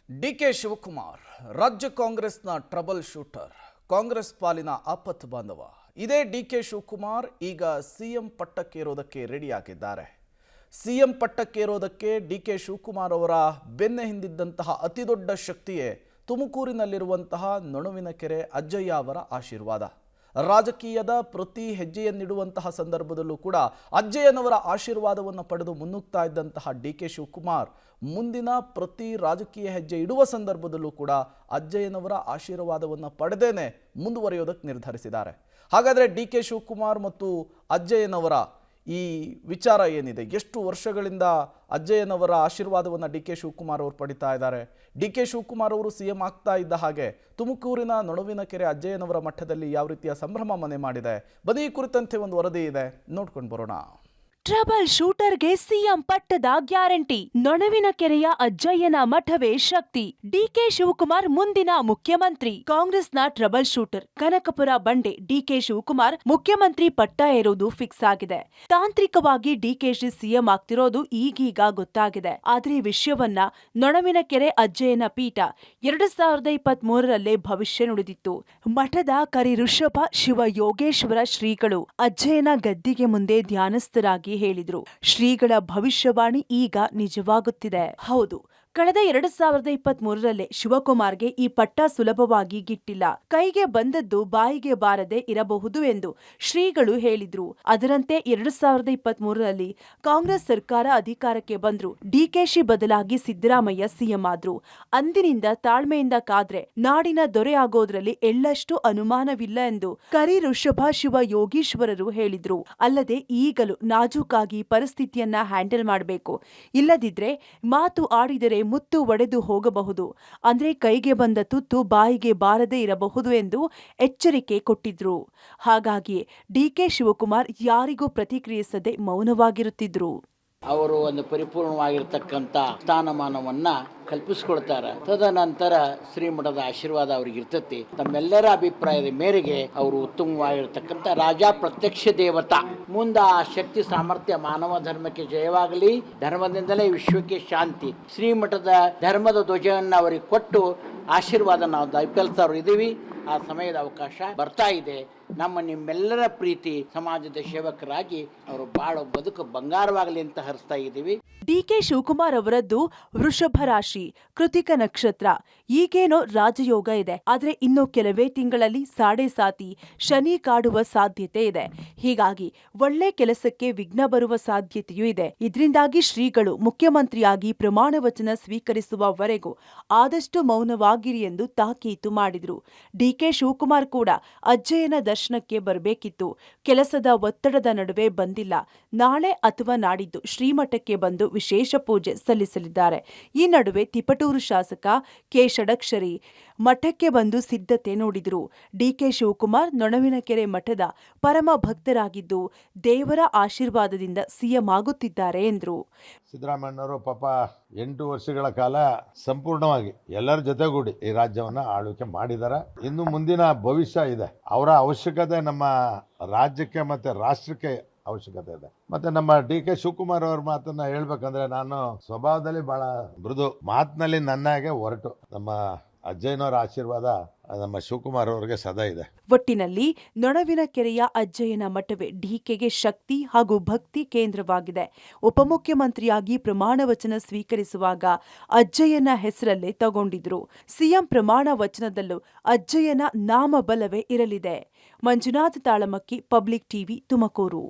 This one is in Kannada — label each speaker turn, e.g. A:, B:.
A: ಡಿಕೆ ಶಿವಕುಮಾರ್ ರಾಜ್ಯ ಕಾಂಗ್ರೆಸ್ನ ಟ್ರಬಲ್ ಶೂಟರ್, ಕಾಂಗ್ರೆಸ್ ಪಾಲಿನ ಆಪತ್ ಬಾಂಧವ. ಇದೇ ಡಿಕೆ ಶಿವಕುಮಾರ್ ಈಗ ಸಿಎಂ ಪಟ್ಟಕ್ಕೇರೋದಕ್ಕೆ ರೆಡಿಯಾಗಿದ್ದಾರೆ. ಸಿಎಂ ಪಟ್ಟಕ್ಕೇರೋದಕ್ಕೆ ಡಿಕೆ ಶಿವಕುಮಾರ್ ಅವರ ಬೆನ್ನ ಹಿಂದಿದ್ದಂತಹ ಅತಿದೊಡ್ಡ ಶಕ್ತಿಯೇ ತುಮಕೂರಿನಲ್ಲಿರುವಂತಹ ನೊಣವಿನಕೆರೆ ಅಜ್ಜಯ್ಯ ಅವರ ಆಶೀರ್ವಾದ. ರಾಜಕೀಯದ ಪ್ರತಿ ಹೆಜ್ಜೆಯನ್ನಿಡುವಂತಹ ಸಂದರ್ಭದಲ್ಲೂ ಕೂಡ ಅಜ್ಜಯ್ಯನವರ ಆಶೀರ್ವಾದವನ್ನು ಪಡೆದು ಮುನ್ನುಗ್ತಾ ಇದ್ದಂತಹ ಡಿಕೆ ಶಿವಕುಮಾರ್ ಮುಂದಿನ ಪ್ರತಿ ರಾಜಕೀಯ ಹೆಜ್ಜೆ ಇಡುವ ಸಂದರ್ಭದಲ್ಲೂ ಕೂಡ ಅಜ್ಜಯ್ಯನವರ ಆಶೀರ್ವಾದವನ್ನು ಪಡೆದೇನೆ ಮುಂದುವರಿಯೋದಕ್ಕೆ ನಿರ್ಧರಿಸಿದ್ದಾರೆ. ಹಾಗಾದರೆ ಡಿಕೆ ಶಿವಕುಮಾರ್ ಮತ್ತು ಅಜ್ಜಯ್ಯನವರ ಈ ವಿಚಾರ ಏನಿದೆ, ಎಷ್ಟು ವರ್ಷಗಳಿಂದ ಅಜ್ಜಯ್ಯನವರ ಆಶೀರ್ವಾದವನ್ನು ಡಿಕೆ ಶಿವಕುಮಾರ್ ಅವರು ಪಡಿತಾ ಇದ್ದಾರೆ. ಡಿಕೆ ಶಿವಕುಮಾರ್ ಅವರು ಸಿಎಂ ಆಗ್ತಾ ಇದ್ದ ಹಾಗೆ ತುಮಕೂರಿನ ನೊಣವಿನಕೆರೆ ಅಜ್ಜಯ್ಯನವರ ಮಠದಲ್ಲಿ ಯಾವ ರೀತಿಯ ಸಂಭ್ರಮ ಮನೆ ಮಾಡಿದೆ, ಬನ್ನಿ ಈ ಕುರಿತಂತೆ ಒಂದು ವರದಿ ಇದೆ, ನೋಡ್ಕೊಂಡು ಬರೋಣ.
B: ಟ್ರಬಲ್ ಶೂಟರ್ಗೆ ಸಿಎಂ ಪಟ್ಟದ ಗ್ಯಾರಂಟಿ, ನೊಣವಿನಕೆರೆಯ ಅಜ್ಜಯ್ಯನ ಮಠವೇ ಶಕ್ತಿ. ಡಿಕೆ ಶಿವಕುಮಾರ್ ಮುಂದಿನ ಮುಖ್ಯಮಂತ್ರಿ. ಕಾಂಗ್ರೆಸ್ನ ಟ್ರಬಲ್ ಶೂಟರ್ ಕನಕಪುರ ಬಂಡೆ ಡಿಕೆ ಶಿವಕುಮಾರ್ ಮುಖ್ಯಮಂತ್ರಿ ಪಟ್ಟ ಏರೋದು ಫಿಕ್ಸ್ ಆಗಿದೆ. ತಾಂತ್ರಿಕವಾಗಿ ಡಿಕೆಶಿ ಸಿಎಂ ಆಗ್ತಿರೋದು ಈಗೀಗ ಗೊತ್ತಾಗಿದೆ. ಆದ್ರೆ ಈ ವಿಷಯವನ್ನ ನೊಣವಿನಕೆರೆ ಅಜ್ಜಯ್ಯನ ಪೀಠ 2023ರಲ್ಲೇ ಭವಿಷ್ಯ ನುಡಿದಿತ್ತು. ಮಠದ ಕರಿ ಋಷಭ ಶಿವ ಯೋಗೇಶ್ವರ ಶ್ರೀಗಳು ಅಜ್ಜಯ್ಯನ ಗದ್ದಿಗೆ ಮುಂದೆ ಧ್ಯಾನಸ್ಥರಾಗಿ ಹೇಳಿದ್ರು. ಶ್ರೀಗಳ ಭವಿಷ್ಯವಾಣಿ ಈಗ ನಿಜವಾಗುತ್ತಿದೆ. ಹೌದು, ಕಳೆದ 2023ರಲ್ಲೇ ಶಿವಕುಮಾರ್ಗೆ ಈ ಪಟ್ಟ ಸುಲಭವಾಗಿ ಗಿಟ್ಟಿಲ್ಲ. ಕೈಗೆ ಬಂದದ್ದು ಬಾಯಿಗೆ ಬಾರದೆ ಇರಬಹುದು ಎಂದು ಶ್ರೀಗಳು ಹೇಳಿದ್ರು. ಅದರಂತೆ 2023ರಲ್ಲಿ ಕಾಂಗ್ರೆಸ್ ಸರ್ಕಾರ ಅಧಿಕಾರಕ್ಕೆ ಬಂದ್ರು. ಡಿಕೆಶಿ ಬದಲಾಗಿ ಸಿದ್ದರಾಮಯ್ಯ ಸಿಎಂ ಆದ್ರು. ಅಂದಿನಿಂದ ತಾಳ್ಮೆಯಿಂದ ಕಾದ್ರೆ ನಾಡಿನ ದೊರೆ ಆಗೋದ್ರಲ್ಲಿ ಎಳ್ಳಷ್ಟು ಅನುಮಾನವಿಲ್ಲ ಎಂದು ಕರಿ ಋಷಭ ಶಿವ ಯೋಗೀಶ್ವರರು ಹೇಳಿದ್ರು. ಅಲ್ಲದೆ ಈಗಲೂ ನಾಜೂಕಾಗಿ ಪರಿಸ್ಥಿತಿಯನ್ನ ಹ್ಯಾಂಡಲ್ ಮಾಡಬೇಕು, ಇಲ್ಲದಿದ್ರೆ ಮಾತು ಆಡಿದರೆ ಮುತ್ತು ಒಡೆದು ಹೋಗಬಹುದು, ಅಂದ್ರೆ ಕೈಗೆ ಬಂದ ತುತ್ತು ಬಾಯಿಗೆ ಬಾರದೇ ಇರಬಹುದು ಎಂದು ಎಚ್ಚರಿಕೆ ಕೊಟ್ಟಿದ್ರು. ಹಾಗಾಗಿ ಡಿಕೆ ಶಿವಕುಮಾರ್ ಯಾರಿಗೂ ಪ್ರತಿಕ್ರಿಯಿಸದೆ ಮೌನವಾಗಿರುತ್ತಿದ್ರು.
C: ಅವರು ಒಂದು ಪರಿಪೂರ್ಣವಾಗಿರ್ತಕ್ಕಂಥ ಸ್ಥಾನಮಾನವನ್ನ ಕಲ್ಪಿಸಿಕೊಳ್ತಾರೆ. ತದನಂತರ ಶ್ರೀಮಠದ ಆಶೀರ್ವಾದ ಅವ್ರಿಗೆ ಇರ್ತತಿ. ತಮ್ಮೆಲ್ಲರ ಅಭಿಪ್ರಾಯದ ಮೇರೆಗೆ ಅವರು ಉತ್ತಮವಾಗಿರ್ತಕ್ಕಂಥ ರಾಜ ಪ್ರತ್ಯಕ್ಷ ದೇವತಾ. ಮುಂದೆ ಆ ಶಕ್ತಿ ಸಾಮರ್ಥ್ಯ ಮಾನವ ಧರ್ಮಕ್ಕೆ ಜಯವಾಗಲಿ, ಧರ್ಮದಿಂದಲೇ ವಿಶ್ವಕ್ಕೆ ಶಾಂತಿ. ಶ್ರೀಮಠದ ಧರ್ಮದ ಧ್ವಜವನ್ನು ಅವರಿಗೆ ಕೊಟ್ಟು ಆಶೀರ್ವಾದ ನಾವು ದಯಪಾಲಿಸ್ತಾ ಇದ್ದೀವಿ. ಆ ಸಮಯದ ಅವಕಾಶ ಬರ್ತಾ ಇದೆ. ನಿಮ್ಮೆಲ್ಲರ ಪ್ರೀತಿ ಸಮಾಜದ ಸೇವಕರಾಗಿ ಅವರು ಬಾಳೋ ಬದುಕು ಬಂಗಾರವಾಗಲಿ ಅಂತ ಹರಿಸ್ತಾ ಇದ್ದೀವಿ.
B: ಡಿಕೆ ಶಿವಕುಮಾರ್ ಅವರದ್ದು ವೃಷಭ ರಾಶಿ, ಕೃತಿಕ ನಕ್ಷತ್ರ. ಈಗೇನೋ ರಾಜಯೋಗ ಇದೆ, ಆದ್ರೆ ಇನ್ನು ಕೆಲವೇ ತಿಂಗಳಲ್ಲಿ ಸಾಡೆ ಸಾತಿ ಶನಿ ಕಾಡುವ ಸಾಧ್ಯತೆ ಇದೆ. ಹೀಗಾಗಿ ಒಳ್ಳೆ ಕೆಲಸಕ್ಕೆ ವಿಘ್ನ ಬರುವ ಸಾಧ್ಯತೆಯೂ ಇದೆ. ಇದರಿಂದಾಗಿ ಶ್ರೀಗಳು ಮುಖ್ಯಮಂತ್ರಿಯಾಗಿ ಪ್ರಮಾಣ ವಚನ ಸ್ವೀಕರಿಸುವವರೆಗೂ ಆದಷ್ಟು ಮೌನವಾಗಿರಿ ಎಂದು ತಾಕೀತು ಮಾಡಿದ್ರು. ಡಿಕೆ ಶಿವಕುಮಾರ್ ಕೂಡ ಅಜ್ಜಯ್ಯನ ದರ್ಶನಕ್ಕೆ ಬರಬೇಕಿತ್ತು. ಕೆಲಸದ ಒತ್ತಡದ ನಡುವೆ ಬಂದಿಲ್ಲ. ನಾಳೆ ಅಥವಾ ನಾಡಿದ್ದು ಶ್ರೀಮಠಕ್ಕೆ ಬಂದು ವಿಶೇಷ ಪೂಜೆ ಸಲ್ಲಿಸಲಿದ್ದಾರೆ. ಈ ನಡುವೆ ತಿಪಟೂರು ಶಾಸಕ ಕೆ ಷಡಕ್ಷರಿ ಮಠಕ್ಕೆ ಬಂದು ಸಿದ್ಧತೆ ನೋಡಿದರು. ಡಿಕೆ ಶಿವಕುಮಾರ್ ನೊಣವಿನಕೆರೆ ಮಠದ ಪರಮ ಭಕ್ತರಾಗಿದ್ದು ದೇವರ ಆಶೀರ್ವಾದದಿಂದ ಸಿಎಂ ಆಗುತ್ತಿದ್ದಾರೆ ಎಂದರು.
D: ಸಿದ್ದರಾಮಯ್ಯನವರು ಪಾಪ 8 ವರ್ಷಗಳ ಕಾಲ ಸಂಪೂರ್ಣವಾಗಿ ಎಲ್ಲರ ಜೊತೆಗೂಡಿ ಈ ರಾಜ್ಯವನ್ನ ಆಳ್ವಿಕೆ ಮಾಡಿದ್ದಾರೆ. ಇನ್ನು ಮುಂದಿನ ಭವಿಷ್ಯ ಇದೆ. ಅವರ ಅವಶ್ಯಕತೆ ನಮ್ಮ ರಾಜ್ಯಕ್ಕೆ ಮತ್ತೆ ರಾಷ್ಟ್ರಕ್ಕೆ ಅವಶ್ಯಕತೆ ಇದೆ. ಮತ್ತೆ ನಮ್ಮ ಡಿಕೆ ಶಿವಕುಮಾರ್ ಅವ್ರ ಮಾತನ್ನ ಹೇಳ್ಬೇಕಂದ್ರೆ, ನಾನು ಸ್ವಭಾವದಲ್ಲಿ ಬಹಳ ಮೃದು, ಮಾತಿನಲ್ಲಿ ನನ್ನಾಗೆ ಹೊರಟು. ನಮ್ಮ ಅಜ್ಜಯ್ಯನವರ ಆಶೀರ್ವಾದ ನಮ್ಮ ಶಿವಕುಮಾರ್ ಅವರಿಗೆ ಸದಾ ಇದೆ.
B: ಒಟ್ಟಿನಲ್ಲಿ ನೊಣವಿನಕೆರೆಯ ಅಜ್ಜಯ್ಯನ ಮಠವೇ ಡಿಕೆಗೆ ಶಕ್ತಿ ಹಾಗೂ ಭಕ್ತಿ ಕೇಂದ್ರವಾಗಿದೆ. ಉಪಮುಖ್ಯಮಂತ್ರಿಯಾಗಿ ಪ್ರಮಾಣ ವಚನ ಸ್ವೀಕರಿಸುವಾಗ ಅಜ್ಜಯ್ಯನ ಹೆಸರಲ್ಲೇ ತಗೊಂಡಿದ್ರು. ಸಿಎಂ ಪ್ರಮಾಣ ವಚನದಲ್ಲೂ ಅಜ್ಜಯ್ಯನ ನಾಮಬಲವೇ ಇರಲಿದೆ. Manjunath Talamakki, public TV, Tumakuru.